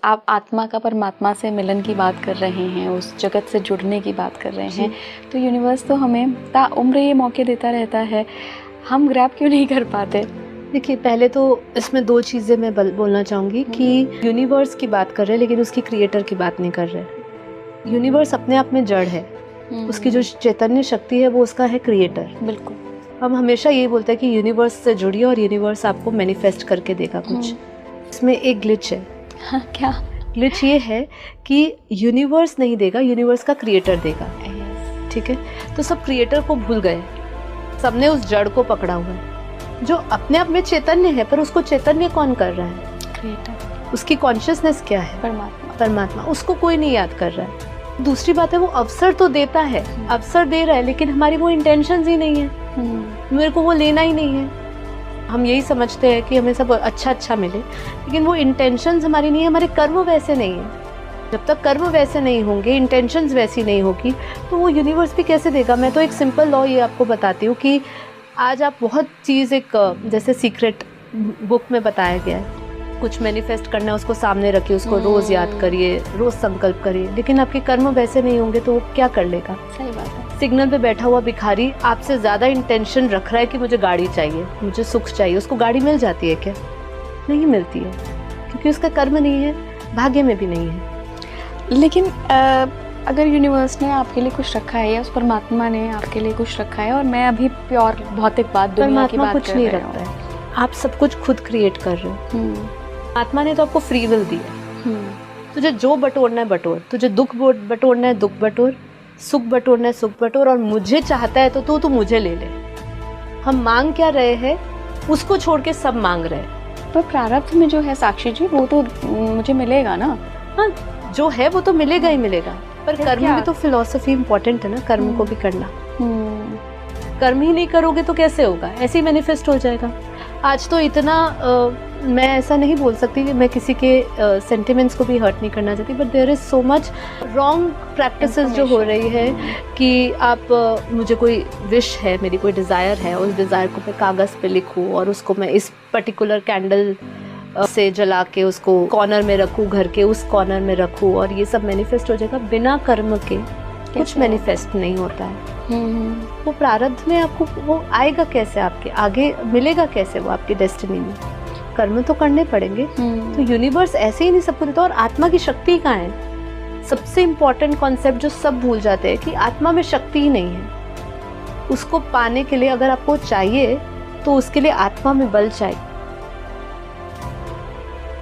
आप आत्मा का परमात्मा से मिलन की बात कर रहे हैं, उस जगत से जुड़ने की बात कर रहे हैं, तो यूनिवर्स तो हमें ताउम्र ये मौके देता रहता है, हम ग्रैब क्यों नहीं कर पाते? देखिए, पहले तो इसमें 2 चीज़ें मैं बोलना चाहूँगी कि यूनिवर्स की बात कर रहे हैं लेकिन उसकी क्रिएटर की बात नहीं कर रहे। यूनिवर्स अपने आप में जड़ है, उसकी जो चैतन्य शक्ति है वो उसका है क्रिएटर। बिल्कुल। हम हमेशा ये बोलते हैं कि यूनिवर्स से जुड़िए और यूनिवर्स आपको मैनिफेस्ट करके देगा कुछ। इसमें एक ग्लिच है। हाँ, क्या ग्लिच ये है कि यूनिवर्स नहीं देगा, यूनिवर्स का क्रिएटर देगा। ठीक है, तो सब क्रिएटर को भूल गए, सबने उस जड़ को पकड़ा हुआ है जो अपने आप में चैतन्य है, पर उसको चैतन्य कौन कर रहा है? क्रिएटर। उसकी कॉन्शियसनेस क्या है? परमात्मा। उसको कोई नहीं याद कर रहा है। दूसरी बात है, वो अवसर तो देता है, अवसर दे रहा है, लेकिन हमारी वो इंटेंशंस ही नहीं है। मेरे को वो लेना ही नहीं है। हम यही समझते हैं कि हमें सब अच्छा मिले, लेकिन वो इंटेंशंस हमारी नहीं है, हमारे कर्म वैसे नहीं है। जब तक कर्म वैसे नहीं होंगे, इंटेंशंस वैसी नहीं होगी, तो वो यूनिवर्स भी कैसे देगा? मैं तो एक सिंपल लॉ ये आपको बताती हूँ कि आज आप बहुत चीज़ एक जैसे सीक्रेट बुक में बताया गया है, कुछ मैनिफेस्ट करना है, उसको सामने रखिए, उसको रोज़ याद करिए, रोज़ संकल्प करिए, लेकिन आपके कर्म वैसे नहीं होंगे तो वो क्या कर लेगा? सही बात है। सिग्नल पे बैठा हुआ भिखारी आपसे ज़्यादा इंटेंशन रख रहा है कि मुझे गाड़ी चाहिए, मुझे सुख चाहिए, उसको गाड़ी मिल जाती है क्या? नहीं मिलती है, क्योंकि उसका कर्म नहीं है, भाग्य में भी नहीं है। लेकिन अगर यूनिवर्स ने आपके लिए कुछ रखा है या उस परमात्मा ने आपके लिए कुछ रखा है, और मैं अभी प्योर भौतिक बात, दुनिया की बात कुछ कर नहीं रही रखता है, आप सब कुछ खुद क्रिएट कर रहे हो। आत्मा ने तो आपको फ्री विल दी है। तुझे जो बटोरना है बटोर, तुझे दुख बटोरना है दुख बटोर, सुख बटोरना है सुख बटोर, और मुझे चाहता है तो तू मुझे ले ले। हम मांग क्या रहे हैं? उसको छोड़ के सब मांग रहे हैं। पर प्रारब्ध में जो है साक्षी जी, वो तो मुझे मिलेगा ना। हाँ, जो है वो तो मिलेगा ही मिलेगा, पर कर्म भी तो फिलॉसफी इम्पोर्टेंट है ना, कर्म को भी करना। कर्म ही नहीं करोगे तो कैसे होगा? ऐसे ही मैनिफेस्ट हो जाएगा। आज तो इतना मैं ऐसा नहीं बोल सकती कि मैं किसी के सेंटिमेंट्स को भी हर्ट नहीं करना चाहती, but there is so much wrong practices जो हो रही है कि आप मुझे कोई विश है, मेरी कोई डिज़ायर है, उस डिज़ायर को मैं कागज़ पे लिखूँ और उसको मैं इस पर्टिकुलर कैंडल से जला के उसको कॉर्नर में रखूँ, घर के उस कॉर्नर में रखूँ, और ये सब मैनिफेस्ट हो जाएगा। बिना कर्म के कुछ मैनिफेस्ट नहीं होता है। वो प्रारब्ध में आपको वो आएगा कैसे? आपके आगे मिलेगा कैसे वो आपकी डेस्टिनी में? कर्म तो करने पड़ेंगे। तो यूनिवर्स ऐसे ही नहीं सबको देता। और आत्मा की शक्ति कहाँ है? सबसे इम्पोर्टेंट कॉन्सेप्ट जो सब भूल जाते हैं कि आत्मा में शक्ति ही नहीं है। उसको पाने के लिए अगर आपको चाहिए तो उसके लिए आत्मा में बल चाहिए।